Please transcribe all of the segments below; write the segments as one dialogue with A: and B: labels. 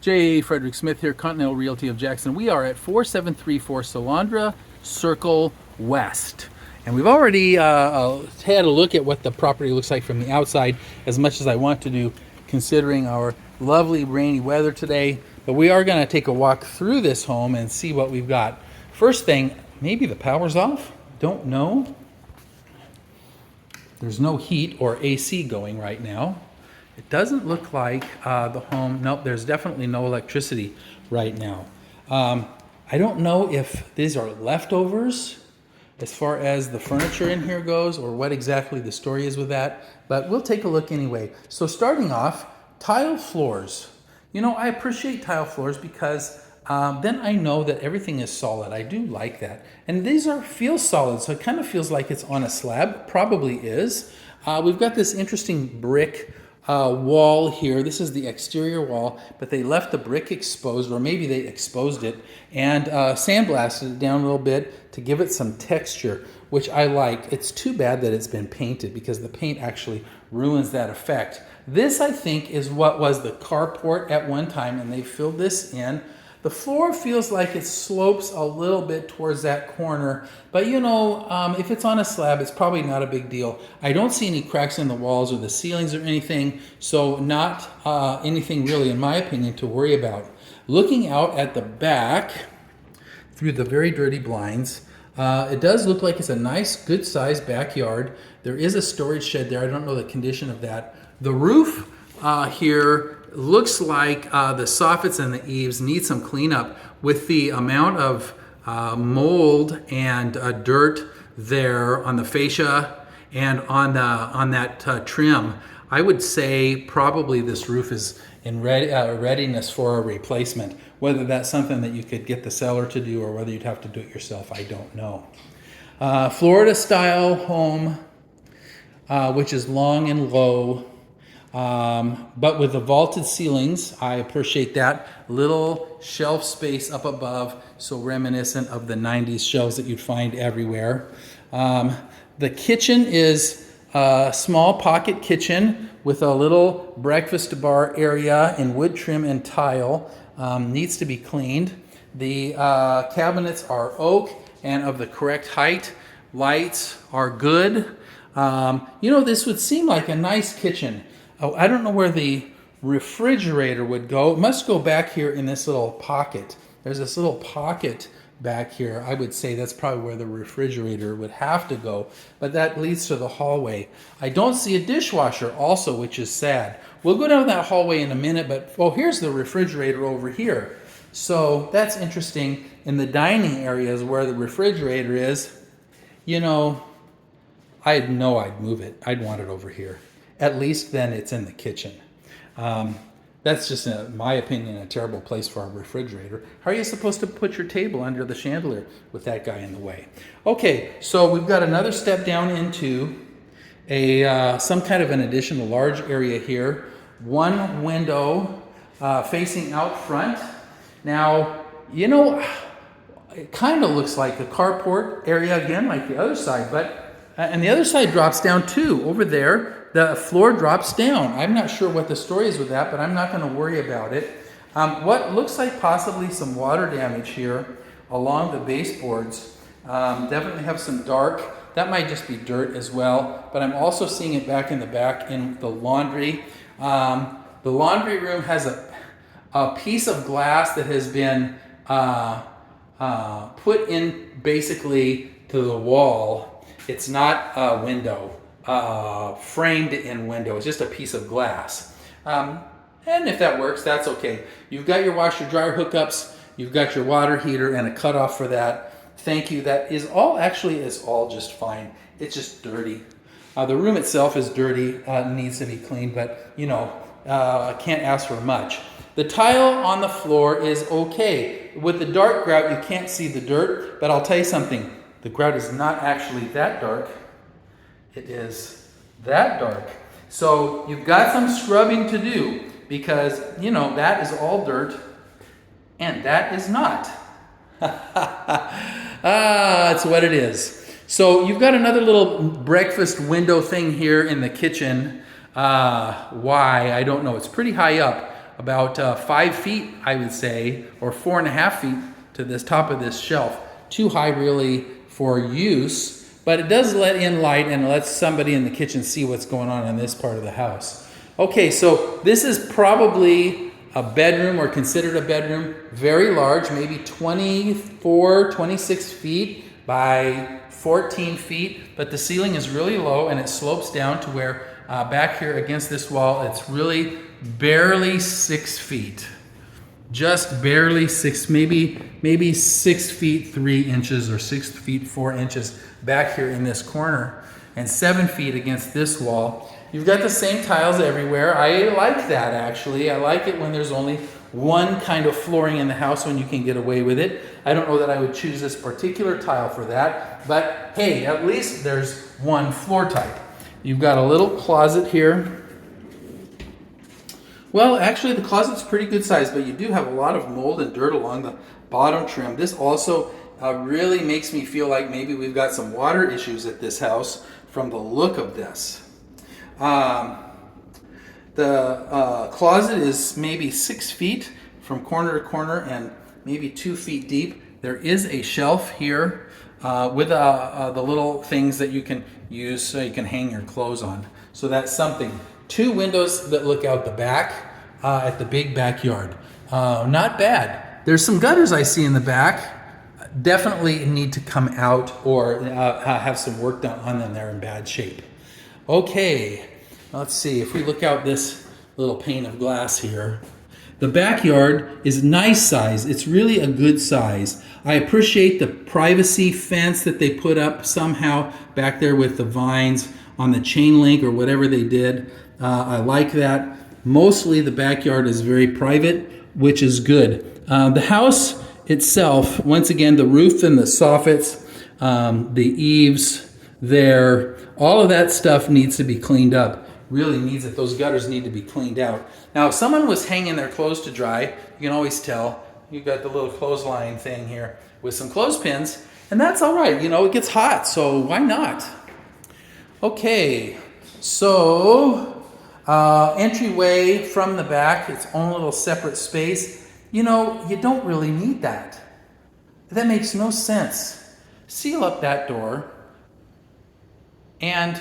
A: J. Frederick Smith here, Continental Realty of Jackson. We are at 4734 Solandra Circle West. And we've already had a look at what the property looks like from the outside, as much as I want to do, considering our lovely rainy weather today. But we are going to take a walk through this home and see what we've got. First thing, maybe the power's off? Don't know. There's no heat or AC going right now. It doesn't look like the home, nope, there's definitely no electricity right now. I don't know if these are leftovers as far as the furniture in here goes, or what exactly the story is with that, but we'll take a look anyway. So starting off, tile floors. You know, I appreciate tile floors because then I know that everything is solid. I do like that. And these feel solid, so it kind of feels like it's on a slab. Probably is. We've got this interesting brick wall here. This is the exterior wall, but they left the brick exposed, or maybe they exposed it and sandblasted it down a little bit to give it some texture, which I like. It's too bad that it's been painted because the paint actually ruins that effect. This, I think, is what was the carport at one time, and they filled this in. The floor feels like it slopes a little bit towards that corner, but you know, if it's on a slab, it's probably not a big deal. I don't see any cracks in the walls or the ceilings or anything, so not anything really, in my opinion, to worry about. Looking out at the back, through the very dirty blinds, it does look like it's a nice, good-sized backyard. There is a storage shed there. I don't know the condition of that. The roof here looks like the soffits and the eaves need some cleanup with the amount of mold and dirt there on the fascia and on that trim. I would say probably this roof is in readiness for a replacement. Whether that's something that you could get the seller to do or whether you'd have to do it yourself, I don't know. Florida style home, which is long and low. But with the vaulted ceilings, I appreciate that. Little shelf space up above, so reminiscent of the 90s shelves that you'd find everywhere. The kitchen is a small pocket kitchen with a little breakfast bar area in wood trim and tile. Needs to be cleaned. The cabinets are oak and of the correct height. Lights are good. You know, this would seem like a nice kitchen. Oh, I don't know where the refrigerator would go. It must go back here in this little pocket. There's this little pocket back here. I would say that's probably where the refrigerator would have to go, but that leads to the hallway. I don't see a dishwasher also, which is sad. We'll go down that hallway in a minute, but oh, here's the refrigerator over here. So that's interesting. In the dining areas where the refrigerator is, you know, I'd know I'd move it. I'd want it over here. At least then it's in the kitchen. That's just, in my opinion, a terrible place for a refrigerator. How are you supposed to put your table under the chandelier with that guy in the way? Okay, so we've got another step down into some kind of an additional large area here. One window facing out front. Now, you know, it kind of looks like a carport area again, like the other side, but and the other side drops down too. Over there, the floor drops down. I'm not sure what the story is with that, but I'm not going to worry about it. What looks like possibly some water damage here along the baseboards. Definitely have some dark. That might just be dirt as well, but I'm also seeing it back in the back in the laundry. The laundry room has a piece of glass that has been put in basically to the wall. It's not a window, framed in window. It's just a piece of glass. And if that works, that's okay. You've got your washer dryer hookups. You've got your water heater and a cutoff for that. Thank you. That is all just fine. It's just dirty. The room itself is dirty, needs to be cleaned, but you know, I can't ask for much. The tile on the floor is okay. With the dark grout, you can't see the dirt, but I'll tell you something. The grout is not actually that dark. It is that dark. So you've got some scrubbing to do because, you know, that is all dirt and that is not. That's what it is. So you've got another little breakfast window thing here in the kitchen. Why? I don't know. It's pretty high up. about 5 feet, I would say, or 4.5 feet to this top of this shelf. Too high really for use, but it does let in light and lets somebody in the kitchen see what's going on in this part of the house. Okay, so this is probably a bedroom or considered a bedroom, very large, maybe 24, 26 feet by 14 feet, but the ceiling is really low and it slopes down to where back here against this wall, it's really barely 6 feet. Just barely maybe 6 feet 3 inches or 6 feet 4 inches back here in this corner, and 7 feet against this wall. You've got the same tiles everywhere. I like that actually. I like it when there's only one kind of flooring in the house when you can get away with it. I don't know that I would choose this particular tile for that, but hey, at least there's one floor type. You've got a little closet here. Well, actually the closet's pretty good size, but you do have a lot of mold and dirt along the bottom trim. This also really makes me feel like maybe we've got some water issues at this house from the look of this. The closet is maybe 6 feet from corner to corner and maybe 2 feet deep. There is a shelf here with the little things that you can use so you can hang your clothes on. So that's something. 2 windows that look out the back at the big backyard. Not bad. There's some gutters I see in the back. Definitely need to come out or have some work done on them. They're in bad shape. Okay, let's see. If we look out this little pane of glass here, the backyard is nice size. It's really a good size. I appreciate the privacy fence that they put up somehow back there with the vines on the chain link or whatever they did. I like that. Mostly the backyard is very private, which is good. The house itself, once again, the roof and the soffits, the eaves there, all of that stuff needs to be cleaned up. Really needs it. Those gutters need to be cleaned out. Now, if someone was hanging their clothes to dry, you can always tell. You've got the little clothesline thing here with some clothespins, and that's all right. You know, it gets hot, so why not? Okay, so entryway from the back, its own little separate space. You know, you don't really need that. That makes no sense. Seal up that door and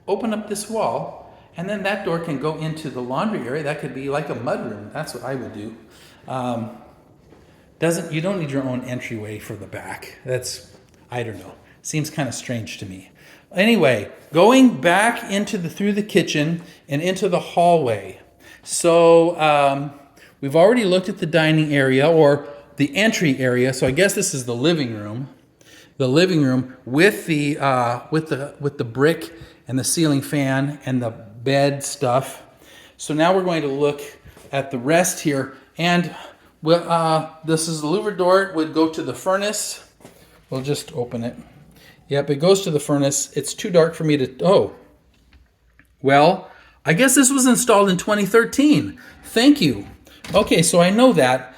A: open up this wall, and then that door can go into the laundry area. That could be like a mudroom. That's what I would do. You don't need your own entryway for the back. That's, I don't know. Seems kind of strange to me. Anyway, going back through the kitchen and into the hallway. So we've already looked at the dining area or the entry area. So I guess this is the living room. The living room with the brick and the ceiling fan and the bed stuff. So now we're going to look at the rest here. And this is the louver door. It would go to the furnace. We'll just open it. Yep, it goes to the furnace. It's too dark for me to... Oh, well, I guess this was installed in 2013. Thank you. Okay, so I know that.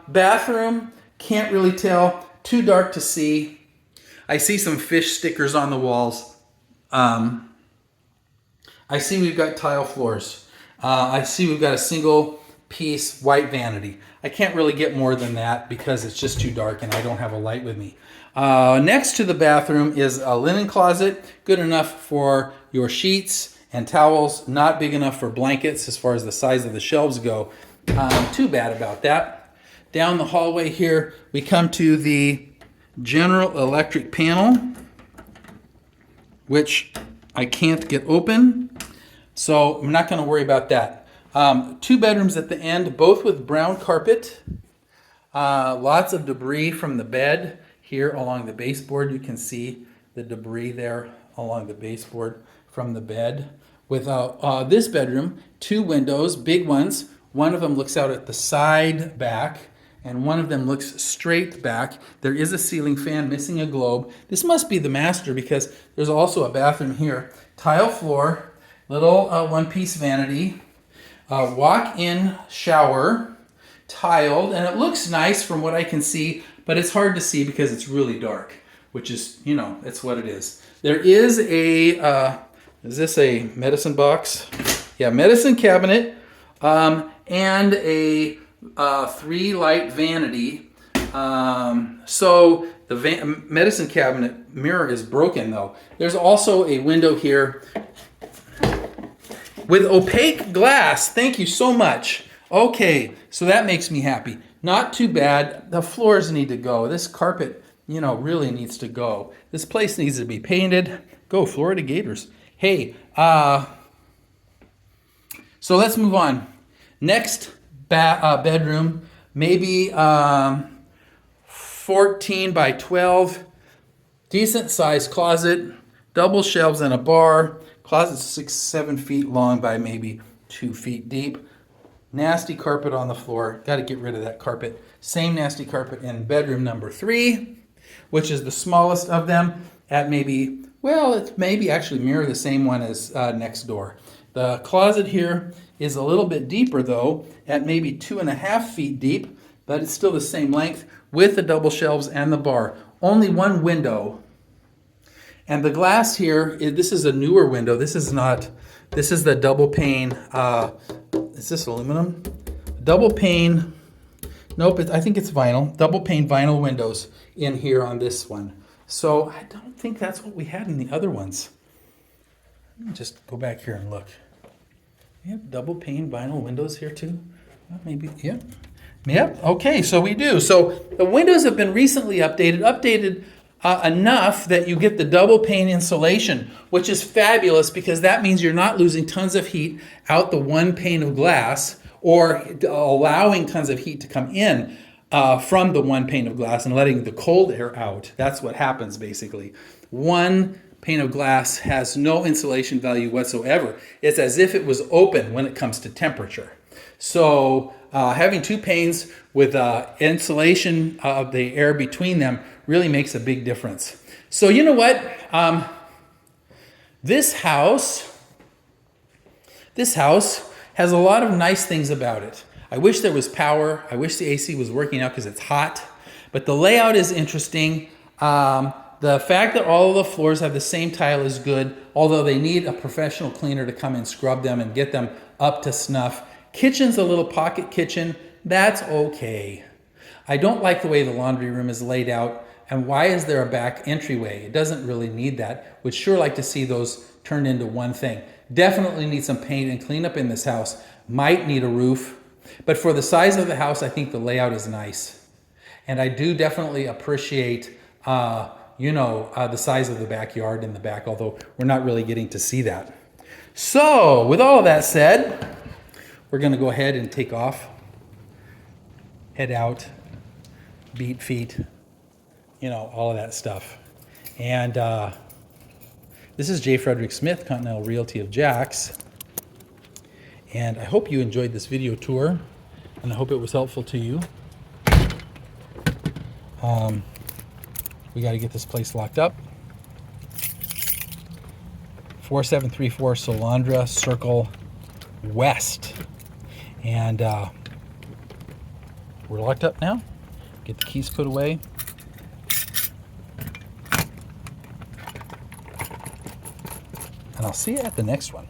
A: Bathroom, can't really tell. Too dark to see. I see some fish stickers on the walls. I see we've got tile floors. I see we've got a single piece white vanity. I can't really get more than that because it's just too dark and I don't have a light with me. Next to the bathroom is a linen closet, good enough for your sheets and towels, not big enough for blankets as far as the size of the shelves go. Too bad about that. Down the hallway here, we come to the General Electric panel, which I can't get open, so I'm not going to worry about that. 2 bedrooms at the end, both with brown carpet. Lots of debris from the bed. Here along the baseboard, you can see the debris there along the baseboard from the bed. With this bedroom, 2 windows, big ones. One of them looks out at the side back, and one of them looks straight back. There is a ceiling fan missing a globe. This must be the master because there's also a bathroom here. Tile floor, little one-piece vanity, walk-in shower, tiled, and it looks nice from what I can see, but it's hard to see because it's really dark, which is, you know, it's what it is. There is a, is this a medicine box? Yeah, medicine cabinet, and a 3-light vanity. So the medicine cabinet mirror is broken though. There's also a window here with opaque glass. Thank you so much. Okay, so that makes me happy. Not too bad. The floors need to go. This carpet, you know, really needs to go. This place needs to be painted. Go Florida Gators. Hey, so let's move on. Next bedroom, maybe 14 by 12. Decent sized closet, double shelves and a bar. Closet's 6-7 feet long by maybe 2 feet deep. Nasty carpet on the floor. Got to get rid of that carpet. Same nasty carpet in bedroom number 3, which is the smallest of them at maybe, well, it's maybe actually mirror the same one as next door. The closet here is a little bit deeper though, at maybe 2.5 feet deep, but it's still the same length with the double shelves and the bar. Only one window. And the glass here, this is a newer window. This is the double pane, is this aluminum? Double pane, nope, I think it's vinyl. Double pane vinyl windows in here on this one. So I don't think that's what we had in the other ones. Let me just go back here and look. We have double pane vinyl windows here too? Well, maybe, yeah. Yep, okay, so we do. So the windows have been recently updated enough that you get the double pane insulation, which is fabulous because that means you're not losing tons of heat out the one pane of glass or allowing tons of heat to come in from the one pane of glass and letting the cold air out. That's what happens basically. One pane of glass has no insulation value whatsoever. It's as if it was open when it comes to temperature. So having 2 panes with insulation of the air between them really makes a big difference. So you know what? This house has a lot of nice things about it. I wish there was power. I wish the AC was working out because it's hot. But the layout is interesting. The fact that all of the floors have the same tile is good, although they need a professional cleaner to come and scrub them and get them up to snuff. Kitchen's a little pocket kitchen. That's okay. I don't like the way the laundry room is laid out. And why is there a back entryway? It doesn't really need that. Would sure like to see those turned into one thing. Definitely need some paint and cleanup in this house. Might need a roof. But for the size of the house, I think the layout is nice. And I do definitely appreciate, the size of the backyard in the back, although we're not really getting to see that. So, with all of that said, we're going to go ahead and take off. Head out. Beat feet. All of that stuff. And this is J. Frederick Smith, Continental Realty of Jax. And I hope you enjoyed this video tour, and I hope it was helpful to you. We got to get this place locked up. 4734 Solandra Circle West. And we're locked up now. Get the keys put away. And I'll see you at the next one.